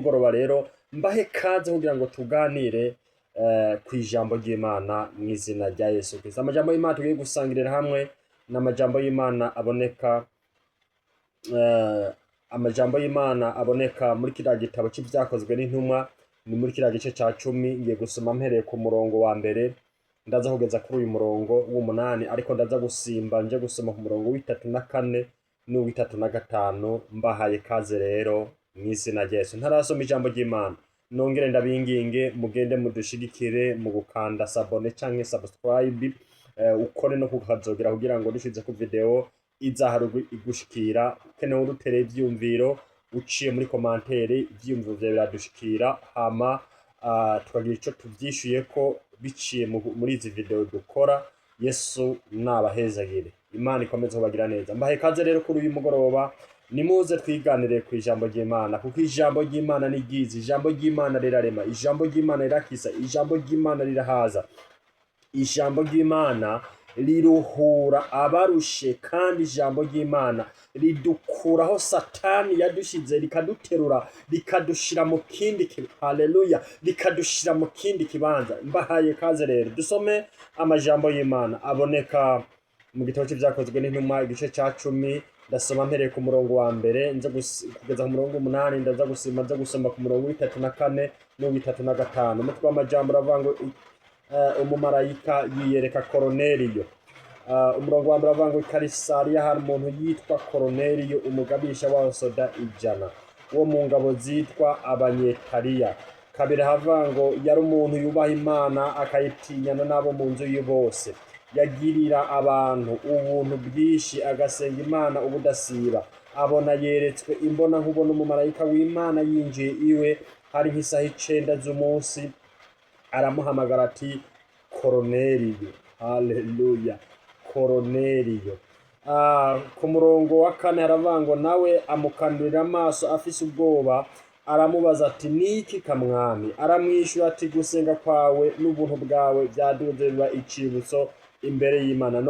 mugoroba rero mbahe kaze kugira ngo tuganire ku ijambo ry'Imana mu izina rya Yesu Kristo. Amajambo y'Imana tugiye gusangirira hamwe n'amajambo y'Imana aboneka amajambo y'Imana aboneka muri kiriya gitabo cy'ibyakozwe n'intumwa, ni muri kiriya gice ca 10. Ngiye gusoma mpereye ku murongo wa mbere ndaza kugeza kuri uyu murongo w'8, ariko ndaza gusimba nje gusoma ku murongo w'3 n'uw'5. Mbahaye kaze rero mu izina rya Yesu. Ntarasoma ijambo ry'Imana, nongere ndabinginge mugende mudushigikire mu gukanda sabone canke subscribe, ukore no kukazogera kugira ngo dushize ku video izaharu igushikira. Kenewe urutere ivyumviro uciye muri commentaire, ivyumviro vyawe biradushikira, hama tukagira ico tuvyishuye ko biciye muri izi video dukora. Yesu nabahezagire, Imana ikomeze kubagira neza. Mbahe kaze rero kuri uyu mugoroba, nimuze twiganire ku ijambo ry'Imana, kuko ijambo ry'Imana ni ryiza, ijambo ry'Imana rirarema, ijambo ry'Imana rirakisa, ijambo ry'Imana rirahaza, ijambo ry'Imana riruhura abarushe, kandi ijambo ry'Imana ridukuraho Satani yadushize, rikaduterura rikadushira mu kindi haleluya, rikadushira mu kindi kibanza. Mbahaye kaze rero dusome amajambo y'Imana aboneka mu gitabo cy'ibyakozwe n'intumwa igice ca 10. Ndasoma mpereye ku murongo wa mbere nze kugeza ku murongo w'8, ndaza gusoma ku murongo w'3 n'uw'5. Umutwe w'amajambo uravuga ngo umumalayika yiyereka Koneliyo. Umurongo wa mbere uravuga ngo Karisariya hari umuntu yitwa Koneliyo, umugabisha w'abasoda 100 wo mu ngabo zitwa abanyetariya. Kabiri havuga ngo yari umuntu yubaha Imana akayitinyana nabo mu nzu ye bose, yagirira abantu ubuntu bwinshi, agasenga Imana ubudasiba. Abona yeretswe imbona nkubona umumalayika w'Imana yinjiye iwe hari nk'isaha 9 z'umunsi, aramuhamagara ati Koneliyo. Haleluya, Koneliyo. Ku murongo wa 4 haravuga ngo nawe amukandurira amaso afise ubwoba, aramubaza ati niki kamwami? Aramwishyura ati gusenga kwawe n'ubuntu bwawe byaduze biba icibutso imbere y'Imana.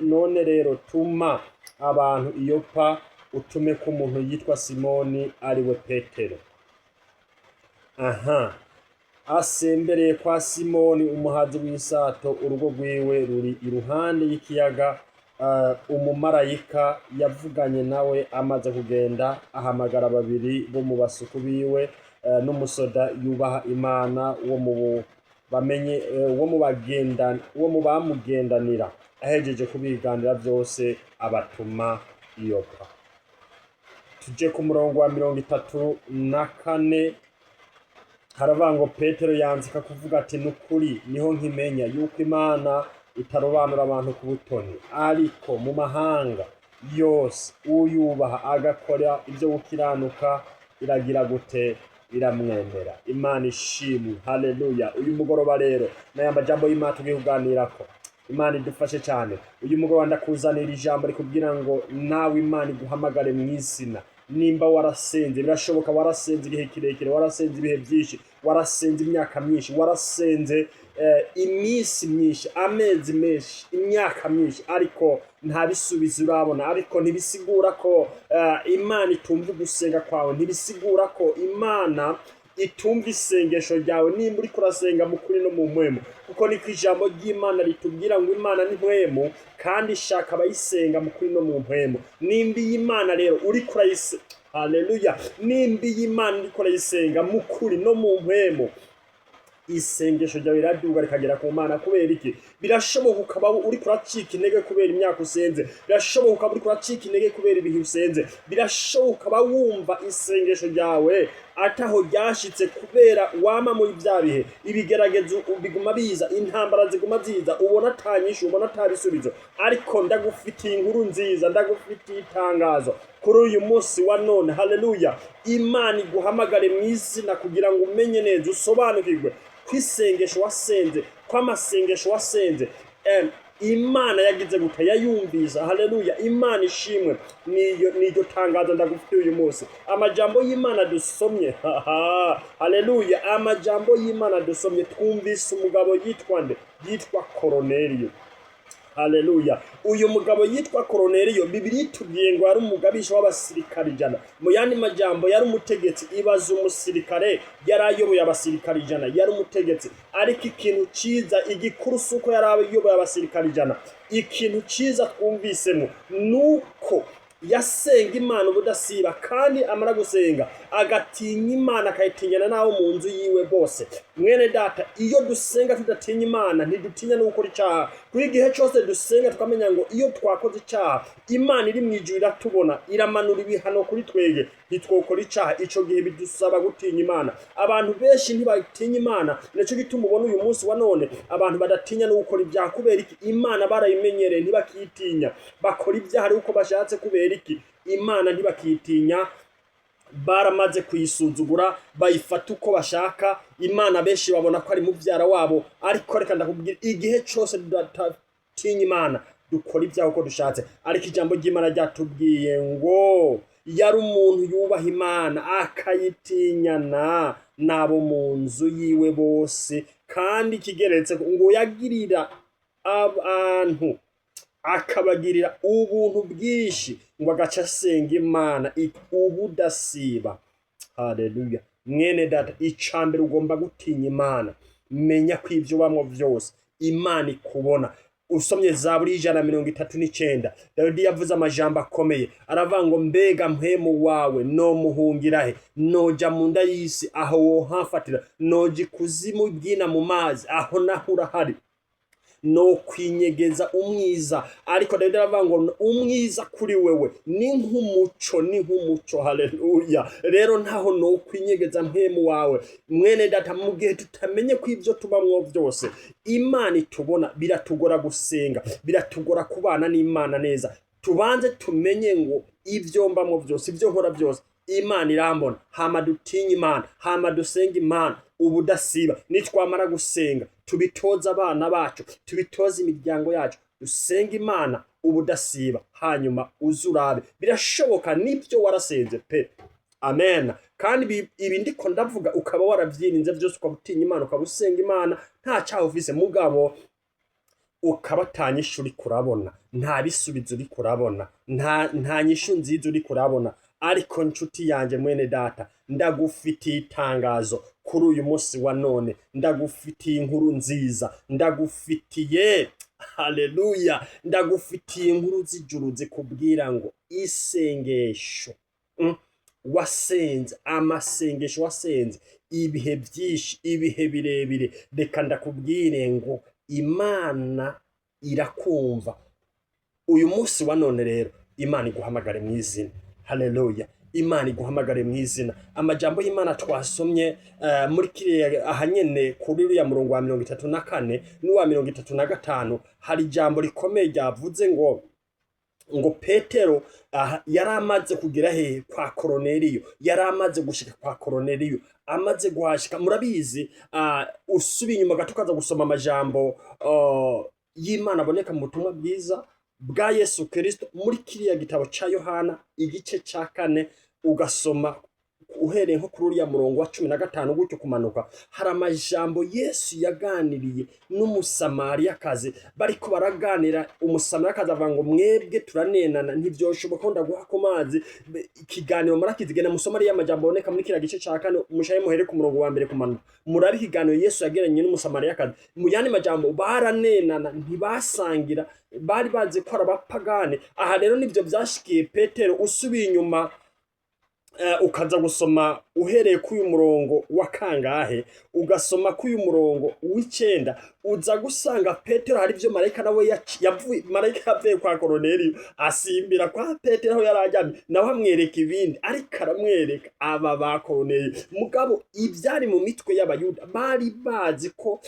None rero tuma abantu Iyopa, utume ko umuntu yitwa Simoni ariwe Petero. Asembereye kwa Simoni umuhazi w'isato, urugo rwiwe ruri iruhande y'ikiyaga. Umumalayika yavuganye nawe amaze kugenda, ahamagara 2 bo mu basuku biwe n'umusoda yubaha Imana wo mu bamugendanira. Ahejeje kubiganira byose abatuma Iyopa. Tuje ku murongo wa 34 haravuga ngo Petero yanzika kuvuga ati nukuri niho nkimenya yuko Imana itarobanura abantu ku butoni, ariko mu mahanga yose uyubaha agakora ibyo gukiranuka iragira gute? Iramwemera. Imana ishimwe, haleluya. Uyu mugoroba rero n'aya majambo y'Imana tugiye kuganirako. Imana idufashe cyane. Uyu mugoroba ndakuzanira ijambo rikubwira ngo nawe Imana iguhamagare mu izina. Nimba warasenze, birashoboka warasenze igihe kirekire, warasenze ibihe byinshi, warasenze imyaka myinshi, warasenze imisi myinshi, amezi menshi, imyaka myinshi, ariko nta bisubizo urabona. Ariko ntibisigura ko Imana itumva gusenga kwawe, ntibisigura ko Imana itumva isengesho ryawe nimba uri kurasenga mu kuri no mu mpwemu, kuko ni ijambo ry'Imana ritubwira ngo Imana ni mpwemu kandi ishaka abayisenga mu kuri no mu mpwemu. Nimba Imana rero uri kurayisenga, haleluya, nimba Imana uri kurayisenga mu kuri no mu mpwemu, isengesho ryawe riraduga rikagera ku Mana. Kubera iki? Birashoboka ukaba uri kuracika intege kubera imyaka usenze, birashoboka ukaba uri kuracika intege kubera ibihe usenze, birashoboka ukaba wumva isengesho ryawe ataho ryashitse kubera wama muri bya bihe, ibigeragezo biguma biza, intambara ziguma ziza, ubona atanyishu, ubona atabisubizo. Ariko ndagufitiye inkuru nziza, ndagufitiye itangazo kuri uyu munsi wa none. Haleluya. Imana iguhamagare mu izina kugira ngo umenye neza, usobanukirwe kwisengesho wasenze, kw'amasengesho wasenze Imana yagize gute? Yayumvisa. Haleluya. Imana ishimwe. Niyo tangazo ndagufitiye uyu munsi. Amajambo y'Imana dusomye, haleluya, amajambo y'Imana dusomye, twumvise umugabo yitwa Koneliyo. Haleluya. Uyu mugabo yitwa Koneliyo, Bibiliya itubwiye ngo yari umugabisha w'abasirikari 100. Mu yandi majambo yari umutegetsi. Ibaza umusirikare yari ayoboye abasirikari 100, yari umutegetsi. Ariko ikintu ciza igikuru suko yari ayoboye abasirikari 100. Ikintu ciza twumvisemo nuko yasenga Imana ubudasiba, kandi amara gusenga agatinya Imana akayitinyana nawe mu nzu yiwe bose. Mwene data, iyo dusenga tudatinya Imana ntidutinya no gukora icyaha. Kuri igihe cyose dusenga tukamenya ngo iyo twakoze icyaha Imana iri mu ijuru iratubona, iramanura ibihano kuri twege, ntitwokora icyaha. Ico gihe bidusaba gutinya Imana. Abantu benshi ntibatinya Imana, nico gituma ubona uyu munsi wa none abantu badatinya no gukora ibyaha. Kubera iki? Imana barayimenyereye ntibakitinya, bakora ibyaha ari uko bashatse. Kubera iki? Imana ntibakitinya, baramaze kuyisuzugura, bayifata uko bashaka. Imana benshi babona ko ari muvyara wabo, ariko reka ndakubwira, igihe cyose tudatinya Imana dukora ibyaha uko dushatse. Ariko ijambo ry'Imana ryatubwiye ngo yari umuntu yubaha Imana akayitinyana nabo mu nzu yiwe bose, kandi kigeretse ngo yagirira abantu akabagirira ubuntu bwinshi, ngo agaca asenga Imana ubudasiba. Haleluya. Mwene data, icambere ugomba gutinya Imana. Menya ko ivyo bamwo vyose Imana ikubona. Usomye Zaburi 139, Dawidi yavuze amajambo akomeye, aravuga ngo mbega mpemu wawe no muhungirahe, noja mu nda y'isi aho wohafatira, noja ikuzimu bwina mu mazi aho naho urahari, no kwinyegeza umwiza. Ariko Dawidi aravuga ngo umwiza kuri wewe ni nk'umuco. Haleluya. Rero ntaho no kwinyegeza mpemu wawe. Mwene data, mu gihe tutamenye ko ivyo tubamwo vyose Imana itubona, biratugora gusenga, biratugora kubana n'Imana neza. Tubanze tumenye ngo ivyo mbamwo vyose, ivyo nkora vyose Imana irambona. Hama dutinye Imana, hama dusenga Imana ubudasiba. Nitwamara gusenga tubitoza abana bacu, tubitoza imiryango yacu, dusenga Imana ubudasiba, hanyuma uzurabe birashoboka nibyo warasenze pe. Amen. Kandi ibi ndiko ndavuga ukaba waravyirinze vyose, ukabutinya Imana, ukabusenga Imana, nta cyaha ufise, mugabo ukabatanya ishuri kurabona, nta bisubizo uri kurabona, nta nyishu nziza uri kurabona. Ariko nshuti yanje, mwene data, ndagufitiye itangazo kuri uyu munsi wa none, ndagufitiye inkuru nziza, ndagufitiye, haleluya, ndagufitiye inkuru z'ijuru zikubwira ngo isengesho wasenze, amasengesho wasenze ibihe byinshi, ibihe birebire, reka ndakubwire ngo Imana irakumva. Uyu munsi wa none rero Imana iguhamagare mu izina. Haleluya. Imana iguhamagare mu izina. Amajambo y'Imana twasomye muri kiriya ahanyene kuri uriya murongo wa 34 n'uwa 35, hari ijambo rikomeye ryavuze ngo Petero yari amaze kugera he? Kwa Koneliyo. Yari amaze gushika kwa Koneliyo. Amaze guhashika, murabizi, usubi inyuma gato kaza gusoma amajambo y'Imana aboneka mu butumwa bwiza bwa Yesu Kristo muri kiriya gitabo ca Yohana igice ca 4, ugasoma uhereye nko kuri uriya murongo wa 15 gutyo kumanuka. Hari amajambo Yesu yaganiriye n'umusamariyakazi, bariko baraganira. Umusamariyakazi avuga ngo mwebwe turanenana, ntivyoshoboka ndaguha ku mazi. Ikiganiro murakizigena musoma ari amajambo aboneka muri kiriya gice ca 4, mushaye muhere ku murongo wa 1 kumanuka. Murabe ikiganiro Yesu yageranye n'umusamariyakazi. Mu yandi majambo baranenana, ntibasangira, bari bazi ko arabapagane. Aha rero nivyo vyashikiye Petero. Usubiye inyuma ukaza gusoma uhereye k'uyu murongo wa kangahe, ugasoma k'uyu murongo w'9, uza gusanga Petero hari ivyo malayika nawe malayika yavuye kwa Koneliyo asimbira kwa Petero aho yarajyamye, nawe amwereka ibindi, ariko aramwereka aba ba Koneliyo. Mugabo ivyari mu mitwe y'abayuda bari bazi ko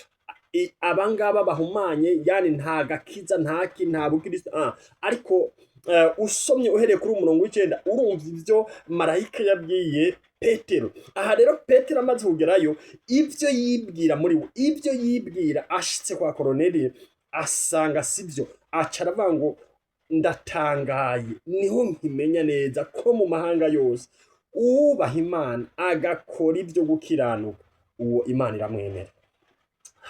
abangaba bahumanye, yani nta gakiza, nta bukristo. Ariko usomye uhereye kuri umurongo w'9 urumva ivyo malayika yabwiye Petero. Aha rero Petero amaze kugerayo, ivyo yibwira muri we, ivyo yibwira ashitse kwa Koneliyo asanga sivyo. Aca aravuga ngo ndatangaye, niho nkimenya neza ko mu mahanga yose ubaha Imana agakora ivyo gukiranuka, uwo Imana iramwemera.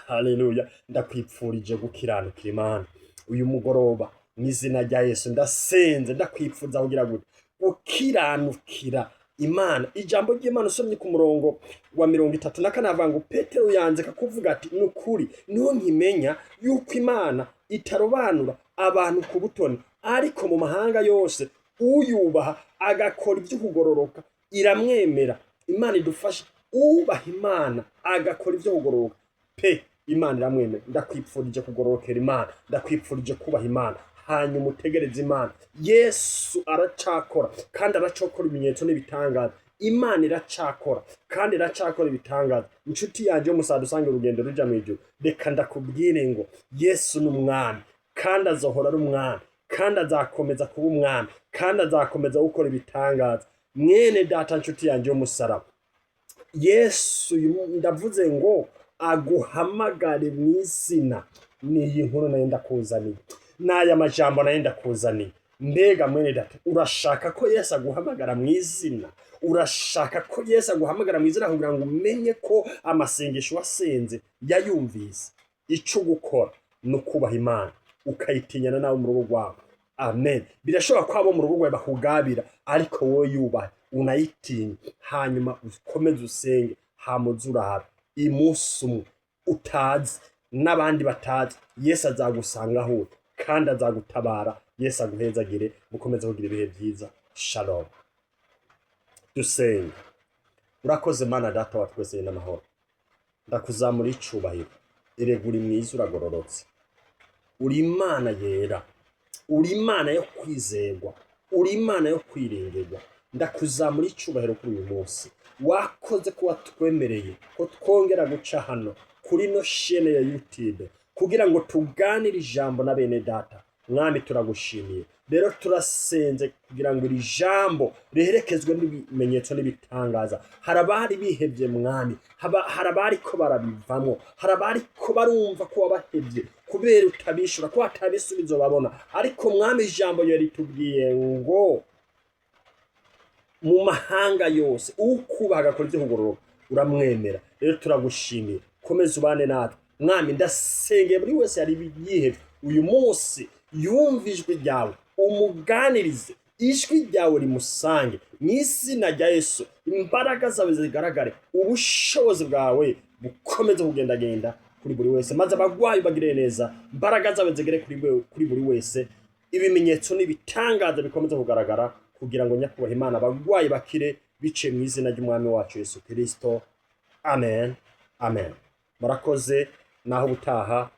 Haleluya. Ndakwipfurije gukiranukira Imana. uyu mugoroba mu izina rya Yesu ndasenze ndakwipfuza kugira gute ukiranukira Imana. Ijambo ry'Imana usomye ku murongo wa 34 avuga ngo Petero yanze kuvuga ati nukuri niho nkimenya yuko Imana itarobanura abantu ku butoni, ariko mu mahanga yose uyubaha agakora ibyo kugororoka iramwemera. Imana idufashe, ubaha Imana agakora ibyo kugororoka pe Imana iramwemera. Ndakwipfurije kugororokera Imana, ndakwipfurije kubaha Imana, hanyuma utegereze Imana. Yesu aracakora kandi aracakora ibimenyetso n'ibitangaza. Imana iracakora kandi iracakora ibitangaza. Inshuti yanjye yo musada usange urugendo ruja mu ijuru, reka ndakubwire ngo Yesu ni umwami kandi azohora ari umwami kandi azakomeza kuba umwami kandi azakomeza gukora ibitangaza. Mwene data nshuti yanjye yo musaraba, Yesu ndavuze ngo aguhamagare mu izina. Niyi nkuru nayo ndakuzaniye, n'aya majambo nayo ndakuzaniye. Mbega mwene data, urashaka ko Yesu aguhamagara mu izina? Urashaka ko Yesu aguhamagara mu izina kugira ngo umenye ko amasengesho wasenze yayumvise? Ico gukora no kubaha Imana ukayitinyana nawe mu rugo rwawe. Amen. Birashobora ko abo mu rugo rwawe bakugabira, ariko wowe yubahe unayitinye, hanyuma ukomeze usenge, hamuze urabe imusi umwe utazi n'abandi batazi, Yesu azagusanga aho kandi azagutabara. Yesu aguhezagire, mukomeze kugira ibihe byiza. Shalom. Dusenge. Urakoze Mana data wa twese n'amahoro, ndakuzamura icubahiro. Erega uri mwiza, uragororotse, uri Imana yera, uri Imana yo kwizerwa, uri Imana yo kwiringirwa. Ndakuzamura icubahiro kuri uyu munsi. Wakoze ko watwemereye ko twongera guca hano kuri no chaîne ya YouTube kugira ngo tuganire ijambo na bene data. Mwami turagushimiye. Rero turasenze kugira ngo iri jambo riherekezwe n'ibimenyetso n'ibitangaza. Harabari bihebye Mwami, harabari ko barabivamo, harabari ko barumva ko wabahebye kubera utabishura, ko atabisubizo babona. Ariko Mwami ijambo yari tubwiye ngo mu mahanga yose ukubaha agakora ibyo kugororoka uramwemera. Rero turagushimiye, komeza ubane natwe Mwami. Ndasengeye buri wese yari yihebye uyu munsi yumva ijwi ryawe, umuganirize, ijwi ryawe rimusange mu izina rya Yesu. Imbaraga zawe zigaragare, ubushobozi bwawe bukomeze kugendagenda kuri buri wese, maze abagwayi bagire neza. Imbaraga zawe zigere kuri buri wese, ibimenyetso n'ibitangaza bikomeze kugaragara kugira ngo nyakubaha Imana abagwayi bakire bice mu izina ry'umwami wacu Yesu Kristo. Amen. Amen. Murakoze naho butaha.